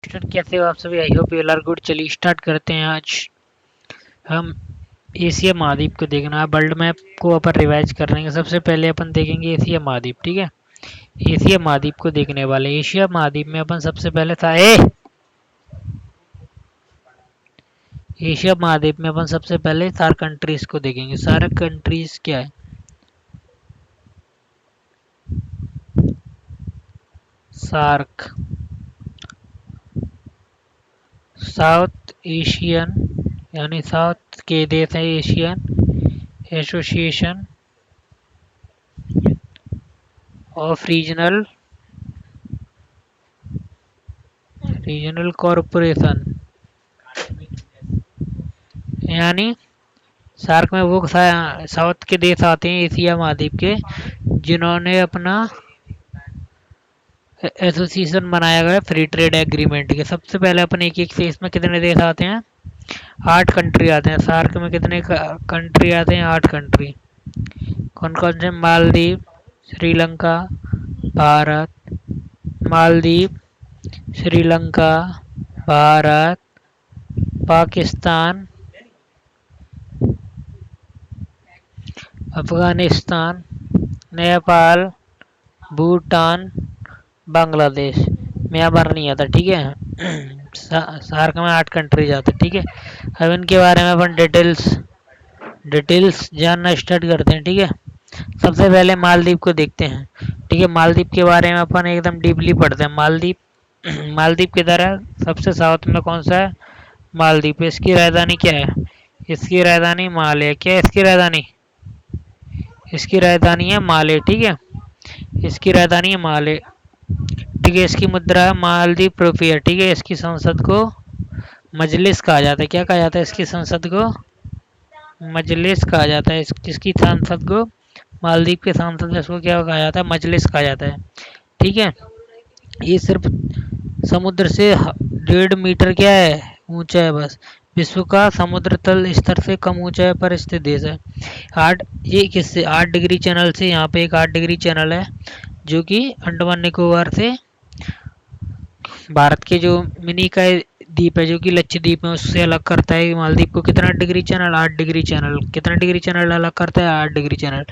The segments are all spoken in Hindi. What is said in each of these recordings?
स्टूडेंट कैसे हो आप सभी। I hope you are good. चलिए स्टार्ट करते हैं। आज हम एशिया महाद्वीप को देखना है। वर्ल्ड मैप को अपन रिवाइज कर रहे हैं। सबसे पहले अपन देखेंगे एशिया महाद्वीप। ठीक है, एशिया महाद्वीप को देखने वाले। एशिया महाद्वीप में अपन सबसे पहले था एशिया महाद्वीप में अपन सबसे पहले सारे कंट्रीज को देखेंगे। सारे कंट्रीज क्या है? सार्क, साउथ एशियन यानी साउथ के देश है Asian association of regional regional corporation, यानी सार्क में वो साउथ के देश आते हैं एशिया महाद्वीप के जिन्होंने अपना एसोसिएशन बनाया गया फ्री ट्रेड एग्रीमेंट के। सबसे पहले अपन एक एक से इसमें कितने देश आते हैं? 8 कंट्री आते हैं। सार्क में कितने कंट्री आते हैं? 8 कंट्री। कौन कौन से? मालदीव, श्रीलंका, भारत, मालदीव, श्रीलंका, भारत, पाकिस्तान, अफगानिस्तान, नेपाल, भूटान, बांग्लादेश। म्यांमार नहीं आता। ठीक है सार्क में 8 कंट्रीज आते। ठीक है, अब इनके बारे में अपन डिटेल्स जानना स्टार्ट करते हैं। ठीक है, सबसे पहले मालदीव को देखते हैं। ठीक है, मालदीव के बारे में अपन एकदम डीपली पढ़ते हैं। मालदीव मालदीव की तरह सबसे साउथ में कौन सा है? मालदीव। इसकी राजधानी क्या है? इसकी राजधानी माले। क्या है इसकी राजधानी? इसकी राजधानी है माले। ठीक है, इसकी राजधानी है माले। ठीक है, इसकी मुद्रा है मालदीव रुपया। ठीक है, इसकी संसद को मजलिस कहा जाता है। क्या कहा जाता है? इसकी संसद को मजलिस कहा जाता है। इसकी संसद को, मालदीव के सांसद इसको क्या कहा जाता है? मजलिस कहा जाता है। ठीक है, ये सिर्फ समुद्र से 1.5 मीटर क्या है? ऊंचा है बस। विश्व का समुद्र तल स्तर से कम ऊंचाई पर स्थित देश है। 8 ये किससे? 8 डिग्री चैनल से। यहाँ पे एक 8 डिग्री चैनल है जो कि अंडमान निकोबार से भारत के जो मिनी का द्वीप है जो कि लक्षद्वीप है उससे अलग करता है मालदीव को। कितना डिग्री चैनल? 8 degree channel. कितना डिग्री चैनल अलग करता है? 8 डिग्री चैनल।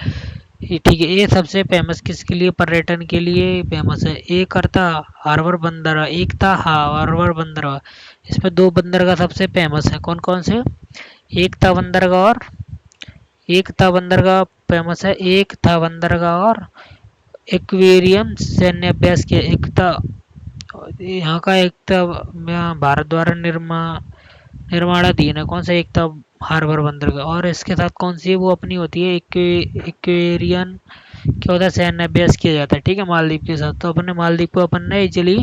ठीक है, ये सबसे फेमस किसके लिए? पर्यटन के लिए फेमस है। एक करता हार्बर बंदरगाह, एकता हार्बर बंदरगाह। इसमें 2 बंदरगाह सबसे फेमस है। कौन कौन से? एकता बंदरगाह और एकता बंदरगाह फेमस है। एकता बंदरगाह और एक्वेरियम सैन्य अभ्यास के एकता। यहाँ का एकता भारत द्वारा निर्माणाधीन है। कौन सा? एकता हार्बर बंदरगाह। और इसके साथ कौन सी वो अपनी होती है? एक्वेरियन क्या होता है? सैन्य अभ्यास किया जाता है। ठीक है, मालदीव के साथ। तो अपन ने मालदीव को अपन ने इजिली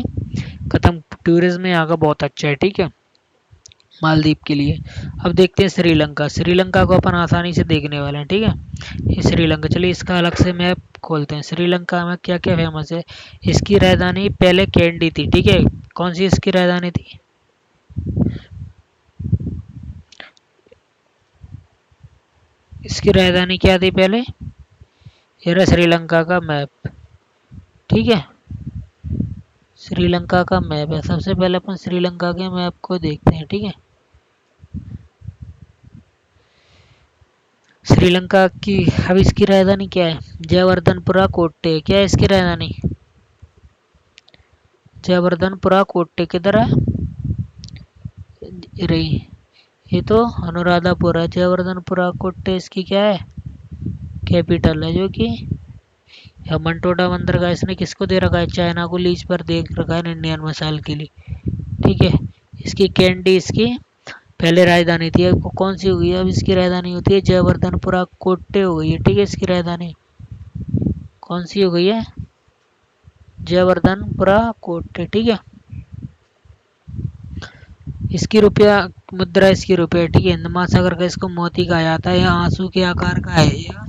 खत्म। टूरिज्म यहाँ का बहुत अच्छा है। ठीक है, मालदीव के लिए। अब देखते हैं श्रीलंका। श्रीलंका को अपन आसानी से देखने वाले हैं। ठीक है, ये श्रीलंका। चलिए इसका अलग से मैप खोलते हैं। श्रीलंका में क्या क्या फेमस है? इसकी राजधानी पहले कैंडी थी। ठीक है, कौन सी इसकी राजधानी थी? इसकी राजधानी क्या थी पहले? ये रहा श्रीलंका का मैप। ठीक है, श्रीलंका का मैप है। सबसे पहले अपन श्रीलंका के मैप को देखते हैं। ठीक है, श्रीलंका की अब इसकी राजधानी क्या है? जयवर्धनपुरा कोट्टे। क्या है इसकी राजधानी? जयवर्धनपुरा कोट्टे किधर है? रही ये तो अनुराधापुरा। जयवर्धनपुरा कोट्टे इसकी क्या है? कैपिटल है। जो कि मंटोडा बंदरगाह इसने किसको दे रखा है? चाइना को लीज पर दे रखा है 99 साल के लिए। ठीक है, इसकी कैंडी इसकी पहले राजधानी थी। अब कौन सी हो गई? अब इसकी राजधानी होती है जयवर्धनपुरा कोट्टे हो गई है। ठीक है, इसकी राजधानी कौन सी हो गई है? जयवर्धनपुरा कोट्टे। ठीक है, इसकी रुपया मुद्रा इसकी रुपया। ठीक है, हिंद महासागर का इसको मोती कहा जाता है। यह आंसू के आकार का है। यह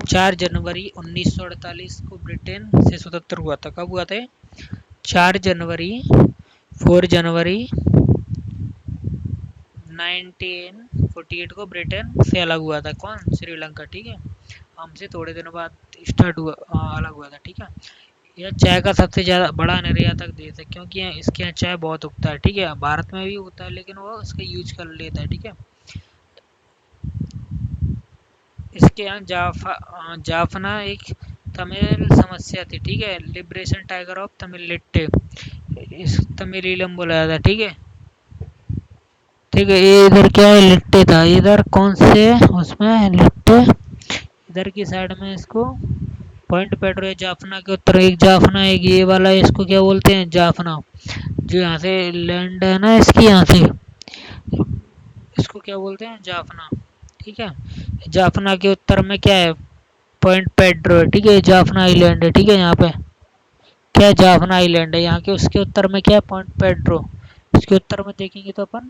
4 जनवरी 1948 को ब्रिटेन से स्वतंत्र हुआ था। कब हुआ था? 4 जनवरी 4 जनवरी 1948 को ब्रिटेन से अलग हुआ था। कौन? श्रीलंका। ठीक है, हमसे थोड़े दिनों बाद स्टार्ट हुआ अलग हुआ था। ठीक है, यह चाय का सबसे ज़्यादा बड़ा निर्यातक देश है, क्योंकि इसके यहाँ चाय बहुत उगता है। ठीक है, भारत में भी उगता है लेकिन वो उसका यूज कर लेता है। ठीक है, इसके यहाँ जाफना एक तमिल समस्या थी। ठीक है, लिबरेशन टाइगर ऑफ तमिल लिट्टे, इस तमिलीलम बोला जाता है। ठीक है, ठीक है, ये इधर क्या है, लिट्टे था इधर, कौन से उसमें लिट्टे, इधर की साइड में इसको पॉइंट पेड्रो है, जाफना के उत्तर एक जाफना, एक ये वाला इसको क्या बोलते हैं, जाफना, जो यहाँ से लैंड है ना इसकी, यहाँ से इसको क्या बोलते हैं, जाफना। ठीक है, जाफना के उत्तर में क्या है, पॉइंट पेड्रो है। ठीक है, जाफना आइलैंड है। ठीक है, यहाँ पे क्या है, जाफना आइलैंड है यहाँ के, उसके उत्तर में क्या है, पॉइंट पेड्रो। इसके उत्तर में देखेंगे तो अपन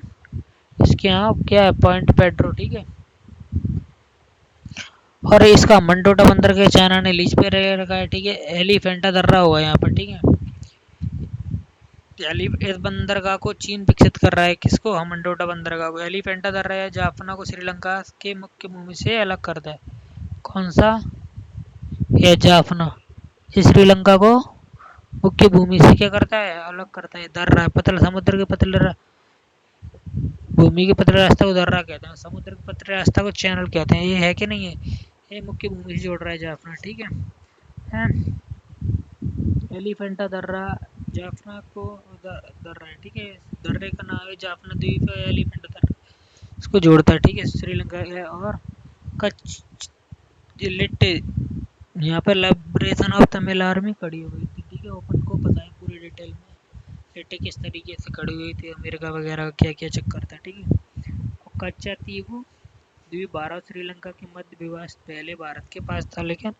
इसके यहाँ क्या है, पॉइंट पेड्रो। ठीक है, और इसका मंडोटा बंदर के चाइना ने लीज पे रखा है। ठीक है, एलिफेंटा दर्रा हुआ है यहाँ पर। ठीक है, इस बंदरगाह को चीन विकसित कर रहा है, किसको, हम मंडोटा बंदरगाह को। एलिफेंटा दर्रा या जाफना को श्रीलंका के मुख्य भूमि से अलग करता है। कौन सा, यह जाफना, ये श्रीलंका को मुख्य भूमि से क्या करता है, अलग करता है। दर्रा पतला, समुद्र के पतले, भूमि के पतले रास्ते को दर्रा कहते हैं, समुद्र के पतले रास्ते को चैनल कहते हैं। ये है कि नहीं है, ये मुख्य भूमि से जोड़ रहा है जाफना। ठीक है? एलिफेंटा दर्रा जाफना को दर्रा है। ठीक है, दर्रे का नाम है जाफना द्वीप है, एलिफेंटा दर्रा इसको जोड़ता है। ठीक है, श्रीलंका है। और कच्छ लिट्टे, यहाँ पर लिबरेशन ऑफ तमिल आर्मी खड़ी हुई थी। ठीक है, ओपन को पता है पूरी डिटेल में लिट्टे किस तरीके से खड़ी हुई थी, अमेरिका वगैरह क्या क्या चक्कर था। ठीक है, कच्चा तीबू द्वीप भारत श्रीलंका के मध्य विवाद पहले भारत के पास था, लेकिन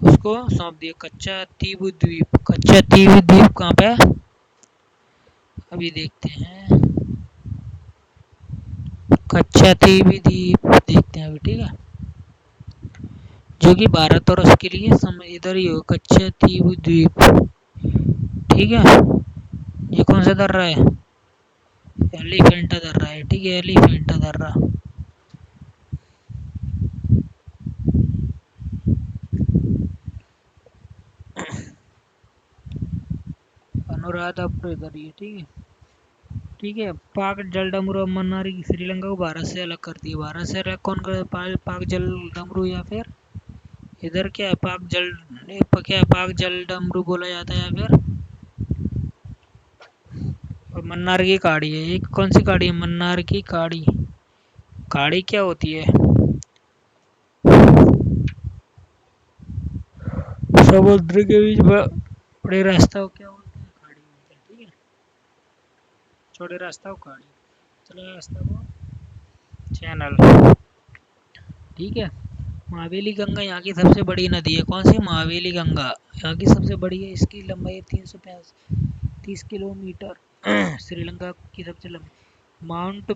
उसको सौंप दिया। कच्चा तीबू द्वीप, कच्चा तीबू द्वीप कहाँ पे है, अभी देखते हैं। कच्चा तीबू द्वीप देखते हैं अभी। ठीक है, जो कि भारत और उसके लिए इधर ही हो, कच्चा तीबू द्वीप। ठीक है, ये कौन सा दर्रा है, एलिफेंटा दर्रा है। ठीक है, एलिफेंटा दर्रा। अनुराधा इधर ही है। ठीक है, ठीक है, पाक जल डमरू मन्नार की श्रीलंका को भारत से अलग करती है। भारत से अलग कौन कर, पाक जल डमरू, या फिर इधर क्या है, पाक जल, क्या है, पाक जल डमरू बोला जाता है, या फिर और मन्नार की काड़ी है। एक कौन सी काड़ी है, मन्नार की काड़ी। काड़ी क्या होती है, समुद्र के बीच बड़े रास्ता को क्या बोलते हैं, खाड़ी बोलते हैं। ठीक है, छोटे रास्ता को खाड़ी, चले रास्ता को चैनल। ठीक है, महावेली गंगा यहाँ की सबसे बड़ी नदी है। कौन सी, महावेली गंगा यहाँ की सबसे बड़ी है, इसकी लंबाई है 330 किलोमीटर। श्रीलंका की सबसे लंबी माउंट,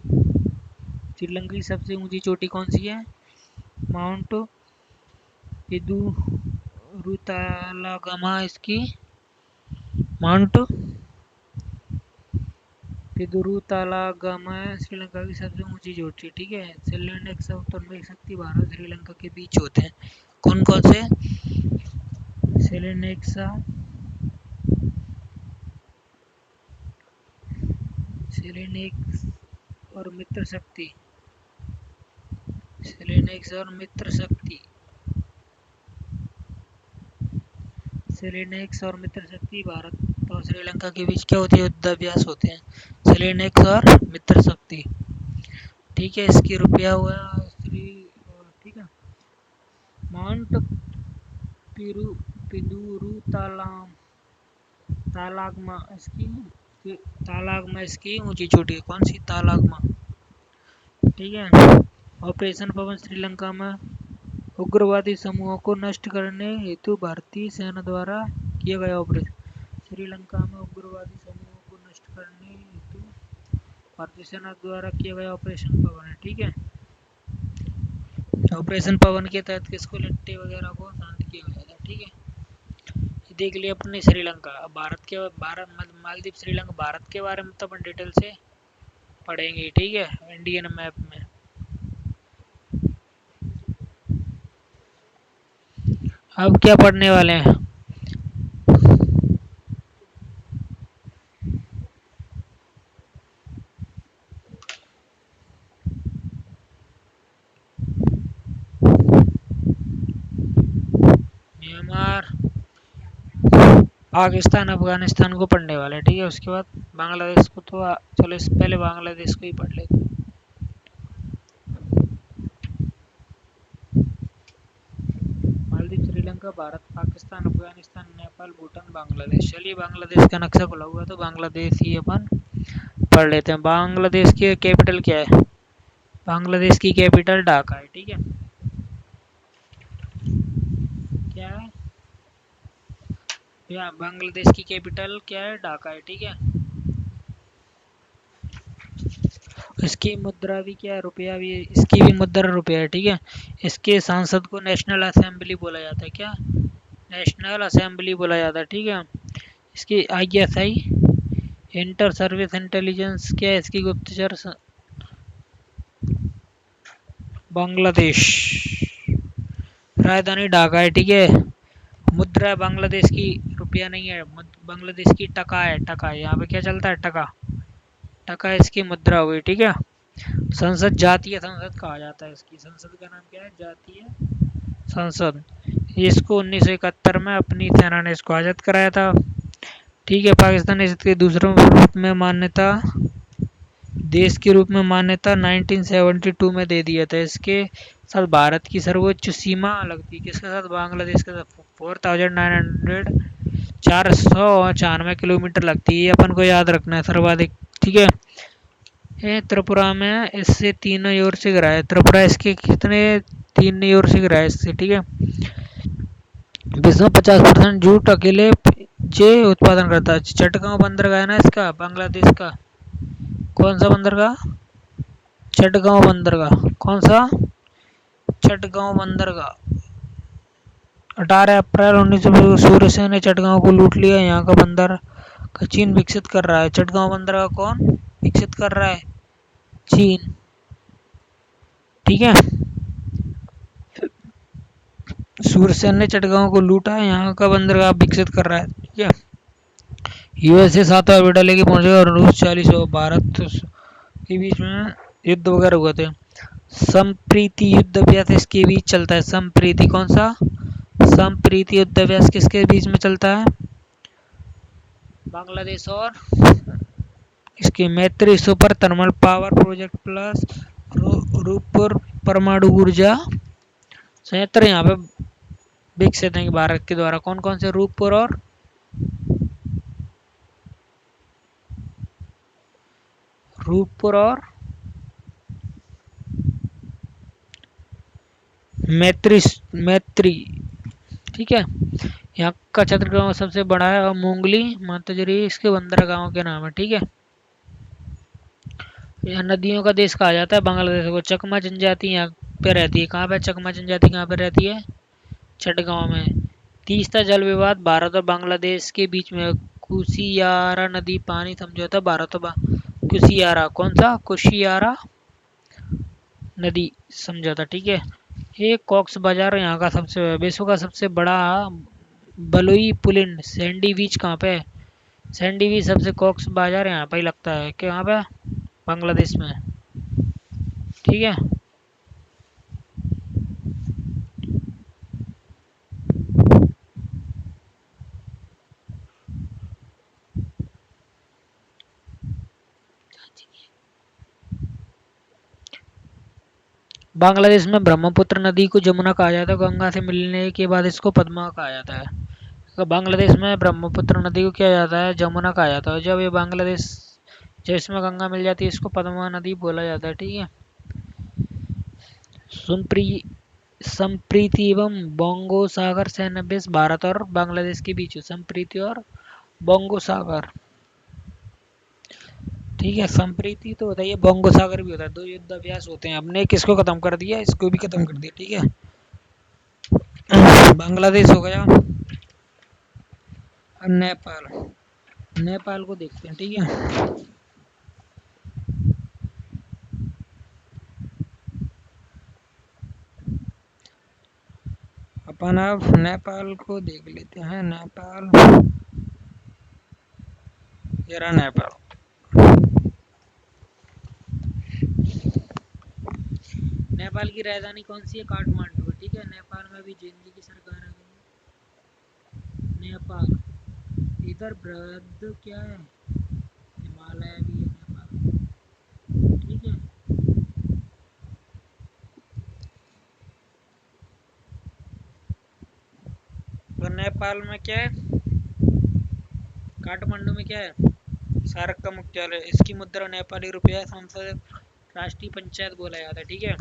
श्रीलंका की सबसे ऊंची चोटी कौन सी है, माउंट पिदुरुतालागमा, इसकी माउंट पिदुरुतालागमा श्रीलंका की सबसे ऊंची चोटी। ठीक है, सेलेनेक्स उत्तर में शक्ति भारत श्रीलंका के बीच होते हैं। कौन कौन से, सेलेनेक्सा, सेलेनेक्स और मित्र शक्ति, सेलेनेक्स और मित्र शक्ति, सेलेनेक्स और मित्र शक्ति भारत और श्रीलंका के बीच क्या होती है, युद्धाभ्यास होते हैं, सेलेनेक्स और मित्र शक्ति। ठीक है, इसकी रुपया हुआ श्री, ठीक है, माउंट पिदुरु तालागमा, इसकी तालागमा इसकी ऊंची चोटी है। कौन सी, तालागमा। ठीक है, ऑपरेशन पवन श्रीलंका में उग्रवादी समूहों को नष्ट करने हेतु भारतीय सेना द्वारा किया गया ऑपरेशन। श्रीलंका में उग्रवादी समूहों को नष्ट करने हेतु भारतीय सेना द्वारा किया गया ऑपरेशन पवन है। ठीक है, ऑपरेशन पवन के तहत किसको, लिट्टे वगैरह को शांत किया गया था। ठीक है, ये देख लिया अपने श्रीलंका। अब भारत मालदीव श्रीलंका भारत के बारे में तो अपन डिटेल से पढ़ेंगे। ठीक है, इंडियन मैप में। अब क्या पढ़ने वाले हैं, म्यांमार, पाकिस्तान, अफगानिस्तान को पढ़ने वाले, ठीक है। उसके बाद बांग्लादेश को तो चलो इस पहले बांग्लादेश को ही पढ़ लेते हैं। मालदीव, श्रीलंका, भारत, पाकिस्तान, अफगानिस्तान, नेपाल, भूटान, बांग्लादेश। चलिए बांग्लादेश का नक्शा खुला हुआ तो बांग्लादेश ही अपन पढ़ लेते हैं। बांग्लादेश की कैपिटल क्या है? बांग्लादेश की कैपिटल ढाका है, ठीक है। क्या है? या बांग्लादेश की कैपिटल क्या है? ढाका है, ठीक है। इसकी मुद्रा भी क्या है? रुपया भी है। इसकी भी मुद्रा रुपया है, ठीक है। इसके सांसद को नेशनल असेंबली बोला जाता है। क्या? नेशनल असेंबली बोला जाता है, ठीक है। इसकी ISI, इंटर सर्विस इंटेलिजेंस क्या है? इसकी गुप्तचर बांग्लादेश, राजधानी ढाका है, ठीक है। मुद्रा बांग्लादेश की रुपया नहीं है, बांग्लादेश की टका है। टका यहाँ पे क्या चलता है? टका। टका इसकी मुद्रा हुई, ठीक है। संसद, जातीय संसद कहा जाता है इसकी। संसद का नाम क्या है? जातीय संसद। इसको 1971 में अपनी सेना ने इसको आजाद कराया था, ठीक है। पाकिस्तान ने इसके दूसरे रूप में मान्यता, देश के रूप में मान्यता 1972 में दे दिया था। इसके साथ भारत की सर्वोच्च सीमा लगती है किसके साथ? बांग्लादेश के साथ। 4900 494 किलोमीटर लगती है, अपन को याद रखना है सर्वाधिक, ठीक है। ये त्रिपुरा में इससे तीनों ओर से गिरा है। त्रिपुरा इसके कितने? तीन ओर से गिरा है इससे, ठीक है। विश्व में 50% जूट अकेले जे उत्पादन करता है। चटगांव बंदरगाह है ना इसका, बांग्लादेश का। कौन सा बंदरगाह? चटगांव बंदरगाह। कौन सा? चटगांव बंदरगाह। 18 अप्रैल 1900 सूर्यसेन ने चटगांव को लूट लिया। यहाँ का बंदर का चीन विकसित कर रहा है। चटगांव बंदरगाह कौन विकसित कर रहा है? चीन, ठीक है। सूर्यसेन ने चटगांव को लूटा है, यहाँ का बंदरगाह विकसित कर रहा है, ठीक है। USA 7वां ऑर्बिटर लेके पहुंचेगा और रूस 40 और भारत के बीच में युद्ध वगैरह हुए थे। संप्रीति युद्ध अभ्यास इसके बीच चलता है। संप्रीति कौन सा? संप्रीति युद्ध अभ्यास किसके बीच में चलता है? बांग्लादेश और इसकी Maitree super thermal power project plus Rooppur परमाणु ऊर्जा संयंत्र यहाँ पे विकसित है भारत के द्वारा। कौन कौन से? रूपपुर और रूपपुर और मैत्री, मैत्री, ठीक है। यहाँ का छतरगांव सबसे बड़ा है और मूंगली माताजरी इसके बंदरगाहों के नाम है, ठीक है। यहाँ नदियों का देश कहा जाता है बांग्लादेश को। चकमा जनजाति यहाँ पे रहती है। कहाँ पे चकमा जनजाति कहाँ पे रहती है? चटगांव में। तीस्ता जल विवाद भारत और बांग्लादेश के बीच में। कुशियारा नदी पानी समझौता भारत और कुशियारा कौन सा? कुशियारा नदी समझौता, ठीक है। ये कॉक्स बाजार यहाँ का सबसे विश्व का सबसे बड़ा बलुई पुलिन सैंडी बीच कहाँ पे है? सैंडी बीच सबसे कॉक्स बाजार यहाँ पे ही लगता है कि यहाँ पे बांग्लादेश में, ठीक है। बांग्लादेश में ब्रह्मपुत्र नदी को जमुना कहा जाता है। गंगा से मिलने के बाद इसको पद्मा कहा जाता है। तो बांग्लादेश में ब्रह्मपुत्र नदी को क्या जाता है? जमुना कहा जाता है। जब ये बांग्लादेश, जब इसमें गंगा मिल जाती है इसको पद्मा नदी बोला जाता है, ठीक है। संप्रीति एवं बोंगो सागर सैन्य अभ्यास भारत और बांग्लादेश के बीच। संप्रीति और बोंगो सागर, ठीक है। संप्रीति तो होता है, बोंगो सागर भी होता है। दो युद्ध अभ्यास होते हैं। हमने किसको खत्म कर दिया? इसको भी खत्म कर दिया, ठीक है। बांग्लादेश हो गया। अब नेपाल, नेपाल को देखते हैं, ठीक है। अपन अब नेपाल को देख लेते हैं। नेपाल, ये रहा नेपाल। नेपाल की राजधानी कौन सी है? काठमांडू, ठीक है। नेपाल में भी जेएनयू की सरकार है। नेपाल, इधर बृहद क्या है, हिमालय भी है नेपाल, ठीक है। तो नेपाल में क्या है, काठमांडू में क्या है, सार्क का मुख्यालय, इसकी मुद्रा नेपाली रुपया, संसद राष्ट्रीय पंचायत बोला जाता है, ठीक है।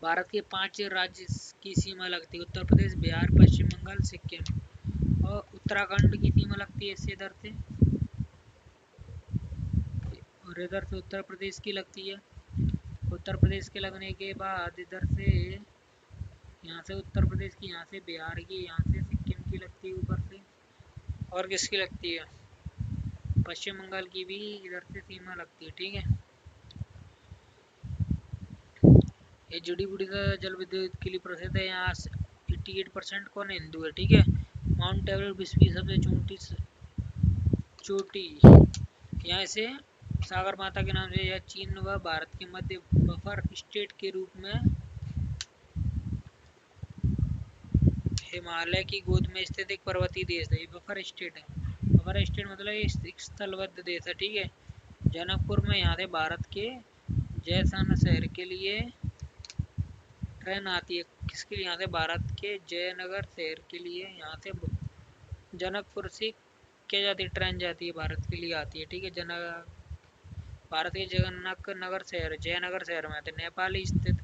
भारत के 5 राज्य की सीमा लगती है, उत्तर प्रदेश, बिहार, पश्चिम बंगाल, सिक्किम। और उत्तराखंड की सीमा लगती है इससे इधर से, और इधर से उत्तर प्रदेश की लगती है। उत्तर प्रदेश के लगने के बाद इधर से, यहाँ से उत्तर प्रदेश की, यहाँ से बिहार की, यहाँ से सिक्किम की लगती है ऊपर से। और किसकी लगती है, पश्चिम बंगाल की भी इधर से सीमा लगती है, ठीक है। ये जुड़ी बूटी का जल विद्युत के लिए प्रसिद्ध है, यहाँ 88% कौन हिंदू है, ठीक है। माउंट एवरेस्ट विश्व की सबसे चोटी, यहाँ से सागर माता के नाम से, यह चीन व भारत के मध्य बफर स्टेट के रूप में हिमालय की गोद में स्थित एक पर्वतीय देश है। ये बफर स्टेट है, बफर स्टेट मतलब ये स्थलबद्ध देश है, ठीक है। जनकपुर में यहाँ से भारत के जयसन शहर के लिए ट्रेन आती है, किसके लिए, यहाँ से भारत के जयनगर शहर के लिए, यहाँ से जनकपुर से क्या जाती है, ट्रेन जाती है, भारत के लिए आती है, ठीक है। भारत के जगन्नाथ नगर शहर, जयनगर शहर में आते, नेपाल स्थित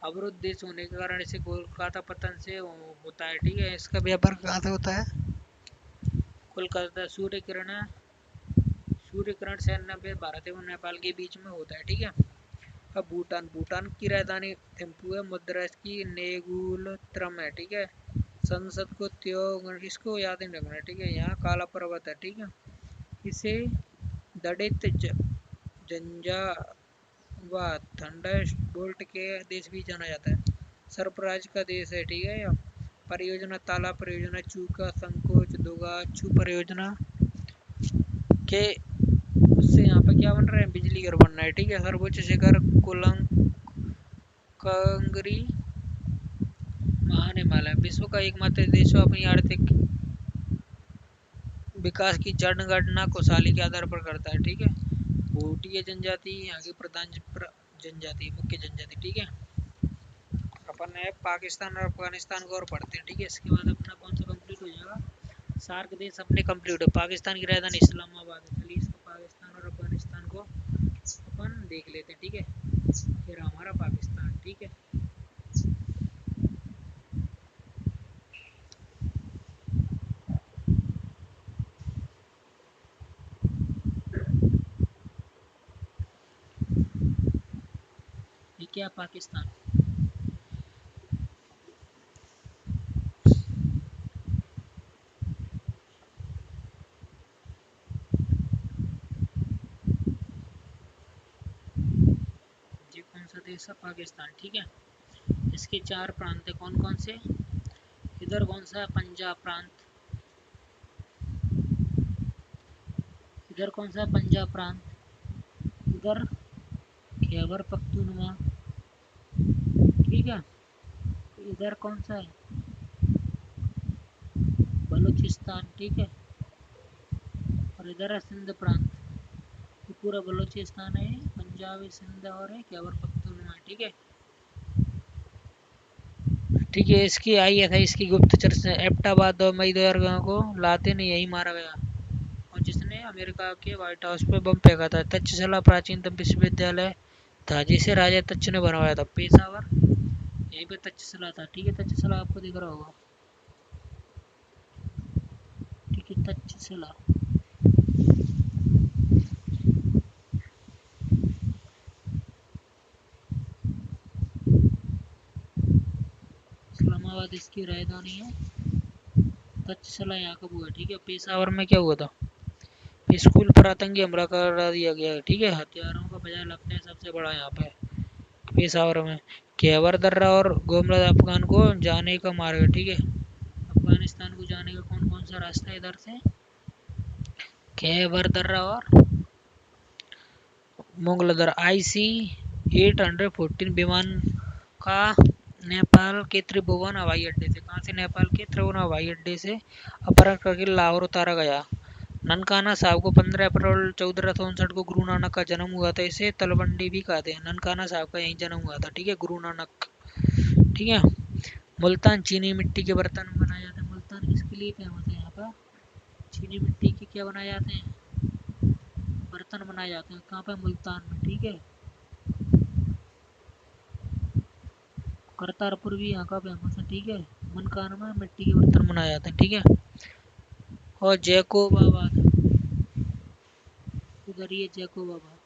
अवरुद्ध देश होने के कारण इसे कोलकाता पतन से होता है, ठीक है। इसका व्यापार कहाँ से होता है, कोलकाता। सूर्य किरण से 90 भारत एवं नेपाल के बीच में होता है, ठीक है। अब भूटान, भूटान की राजधानी थिम्पू है, मुद्रा की नेगुलत्रम है, ठीक है। संसद को त्योगन, इसको याद नहीं रखना है, ठीक है। यहाँ काला पर्वत है, ठीक है। इसे दड़ित जंजा व थंडर बोल्ट के देश भी जाना जाता है, सरफराज का देश है, ठीक है। परियोजना, ताला परियोजना, चूका, संकोच, दुगा, छू परियोजना के उससे यहाँ पे क्या बन रहा है, बिजली घर बन रहा है, ठीक है। सर्वोच्च शिखर कुलंकंगरी महान हिमालय, विश्व का एकमात्र देश अपनी आर्थिक विकास की जनगणना खुशहाली के आधार पर करता है, ठीक है। भूटिया जनजाति यहाँ की प्रधान जनजाति, मुख्य जनजाति, ठीक है। अपन है पाकिस्तान और अफगानिस्तान को और पढ़ते हैं, ठीक है। इसके बाद अपना कौन सा कंप्लीट हो जाएगा, सार्क देश अपने कंप्लीट है। पाकिस्तान की राजधानी इस्लामाबाद है, चलिए इसको पाकिस्तान और अफगानिस्तान को अपन देख लेते हैं, ठीक है। फिर हमारा पाकिस्तान, ठीक है। ये क्या, पाकिस्तान, ये कौन सा देश है, पाकिस्तान, ठीक है। इसके 4 प्रांत है, कौन कौन से, इधर कौन सा है, पंजाब प्रांत, इधर कौन सा है, पंजाब प्रांत, इधर खैबर पख्तूनवा, ठीक है। इधर कौन सा है, बलूचिस्तान, ठीक है। और इधर है सिंध प्रांत, ये पूरा बलूचिस्तान है, पंजाब, सिंध और है खैबर पख्तूनवा, ठीक है। ठीक है, इसकी ISI इसकी गुप्तचर से एबटाबाद और मई 2011 को लाते ने यही मारा गया, और जिसने अमेरिका के व्हाइट हाउस पे बम फेंका था। तक्षशिला प्राचीनतम विश्वविद्यालय था जिसे राजा तक्ष ने बनवाया था, पेशावर यहीं पे तक्षशिला था, ठीक है। तक्षशिला आपको दिख रहा होगा, ठीक है, तक्षशिला। इस्लामाबाद इसकी राजधानी है, तक्षशिला यहाँ का हुआ, ठीक है। पेशावर में क्या हुआ था, स्कूल पर आतंकी हमला कर दिया गया, ठीक है। हथियारों का बाजार लगता है सबसे बड़ा यहाँ पे पेशावर में। खैबर दर्रा और गोमला अफगान को जाने का मार्ग है, ठीक है। अफगानिस्तान को जाने का कौन कौन सा रास्ता है, इधर से खैबर दर्रा और मुगलदर। IC 814 विमान का नेपाल के त्रिभुवन हवाई अड्डे से, कहाँ से, नेपाल के त्रिभुवन हवाई अड्डे से अपहरण करके लाहौर उतारा गया। ननकाना साहब को 15 अप्रैल 1464 को गुरु नानक का जन्म हुआ था। इसे तलवंडी भी कहते हैं। ननकाना साहब का यही जन्म हुआ था, ठीक है, गुरु नानक। ठीक है। मुल्तान चीनी मिट्टी के बर्तन बनाए जाते हैं। मुल्तान किसके लिए फेमस है? यहाँ पर चीनी मिट्टी के क्या बनाए जाते हैं? बर्तन बनाए जाते हैं। कहाँ पे? मुल्तान में। ठीक है। करतारपुर भी यहाँ का फेमस है। ठीक है। मनकाना में मिट्टी के बर्तन बनाए जाते हैं। ठीक है। और जैकोबाबाद, उधर ये जैकोबाबाद।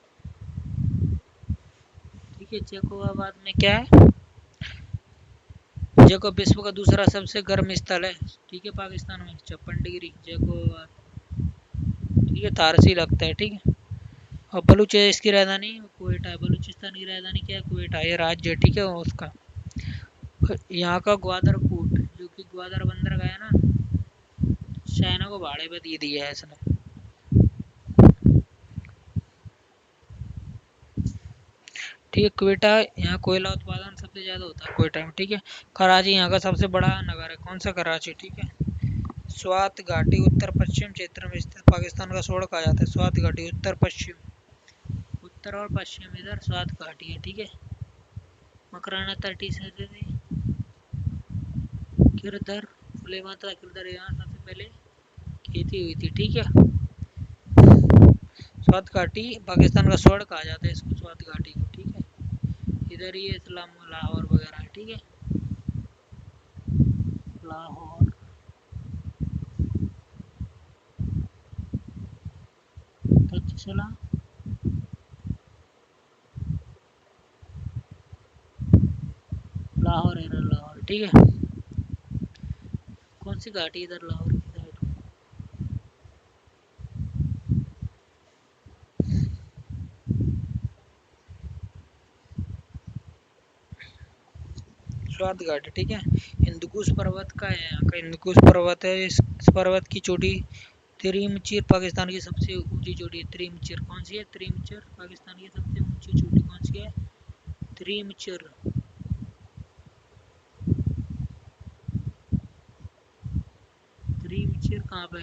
ठीक है। जैकोबाबाद में क्या है? जैको विश्व का दूसरा सबसे गर्म स्थल है। ठीक है। पाकिस्तान में 56 डिग्री जैकोबाबाद। ठीक है। तारसी लगता है। ठीक है। और बलूचिस्तान की राजधानी कुवेटा है। बलूचिस्तान की राजधानी क्या है? कुवेटा। ये राज्य है। ठीक है। उसका यहाँ का ग्वादर पोर्ट, जो कि ग्वादर बंदरगाह है ना, चाइना को भाड़े पे दे दिया है इसने। ठीक है। क्वेटा, यहाँ कोयला उत्पादन सबसे ज्यादा होता है क्वेटा में। ठीक है। कराची यहाँ का सबसे बड़ा नगर है। कौन सा? कराची। ठीक है। स्वात घाटी उत्तर पश्चिम क्षेत्र में स्थित पाकिस्तान का स्वर्ण कहा जाता है। स्वात घाटी उत्तर पश्चिम, उत्तर और पश्चिम इधर स्वात घाटी है। ठीक है। मकराना तटी से किरदर, फुलेमाता किरदर, यहाँ सबसे पहले खेती हुई थी। ठीक है। स्वात घाटी पाकिस्तान का स्वर्ण कहा जाता है इसको, स्वात घाटी को। ठीक है। इधर ही इस्लाम लाहौर वगैरह है। ठीक है। लाहौर, तक्षशिला, लाहौर है ना, लाहौर। ठीक है। कौन सी घाटी इधर लाहौर की साइड? स्वात घाटी। ठीक है। हिंदुकुश पर्वत का है यहाँ का, हिंदुकुश पर्वत है। इस पर्वत की चोटी त्रिमचिर पाकिस्तान की सबसे ऊंची चोटी है। त्रिमचिर कौन सी है? त्रिमचिर पाकिस्तान की सबसे ऊंची चोटी कौन सी है? त्रिमचिर। त्रिमचिर कहाँ पे?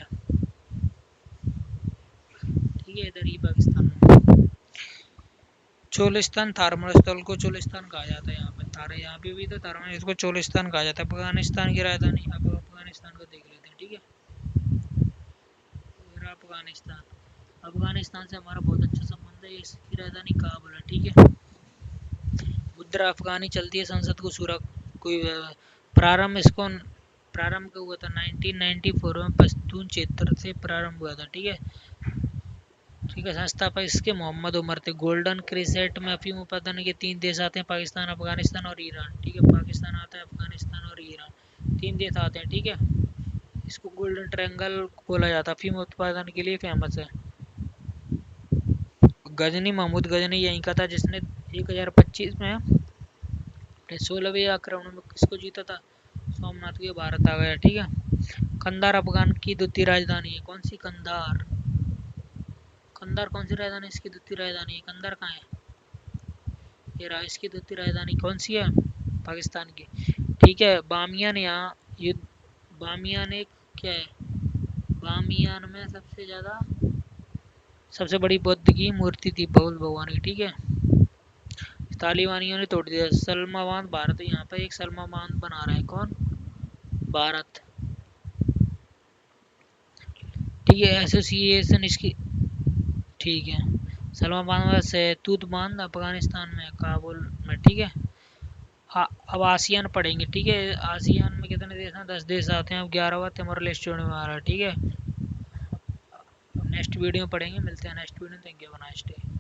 ठीक है। इधर ही पाकिस्तान में। चोलिस्तान थारमल स्थल को चोलिस्तान कहा जाता है। यहाँ पे थारे, यहाँ पे भी तो थारमल, इसको चोलिस्तान कहा जाता है। अफगानिस्तान की राजधानी, अब अफगानिस्तान को देख लेते हैं। ठीक है। अफगानिस्तान, अफगानिस्तान से हमारा बहुत अच्छा संबंध है। इसकी राजधानी काबुल है। ठीक है। मुद्रा अफगानी चलती है। संसद को कोई प्रारंभ, इसको प्रारंभ हुआ था 1994 में पश्तून क्षेत्र से प्रारंभ हुआ था। ठीक है। ठीक है। संस्थापक इसके मोहम्मद उमर थे। गोल्डन क्रिसेंट में अफीम उत्पादन के 3 देश आते हैं, पाकिस्तान, अफगानिस्तान और ईरान। ठीक है। पाकिस्तान आता है, अफगानिस्तान और ईरान, 3 देश आते हैं। ठीक है। इसको गोल्डन ट्रायंगल बोला जाता है। अफीम उत्पादन के लिए फेमस है। गजनी, महमूद गजनी यहीं का था, जिसने 1025 में 16वें आक्रमण में किसको जीता था? सोमनाथ के। भारत आ गया। ठीक है। कंधार अफगान की द्वितीय राजधानी है। कौन सी? कंधार। कंधार कौन सी राजधानी? इसकी द्वितीय राजधानी है। कंधार कहाँ है? ये रहा। इसकी द्वितीय राजधानी कौन सी है? पाकिस्तान की। ठीक है। बामियान, यहाँ युद्ध, बामियान एक क्या है? बामियान में सबसे बड़ी बुद्ध की मूर्ति थी, बुद्ध भगवान की। ठीक है। तालिबानियों ने तोड़ दिया। सलमा बांध, भारत यहाँ पर एक सलमा बांध बना रहा है। कौन? भारत। ठीक है। एसोसिएशन इसकी। ठीक है। सलमा बांध में सहतूत बांध अफगानिस्तान में, काबुल में। ठीक है। हाँ, अब आसियान पढ़ेंगे। ठीक है। आसियान में कितने देश हैं? 10 देश आते हैं। अब 11वां तिमोर लेस्टे होने वाला है। ठीक है। नेक्स्ट वीडियो में पढ़ेंगे। मिलते हैं नेक्स्ट वीडियो में। Thank you. Have a nice day.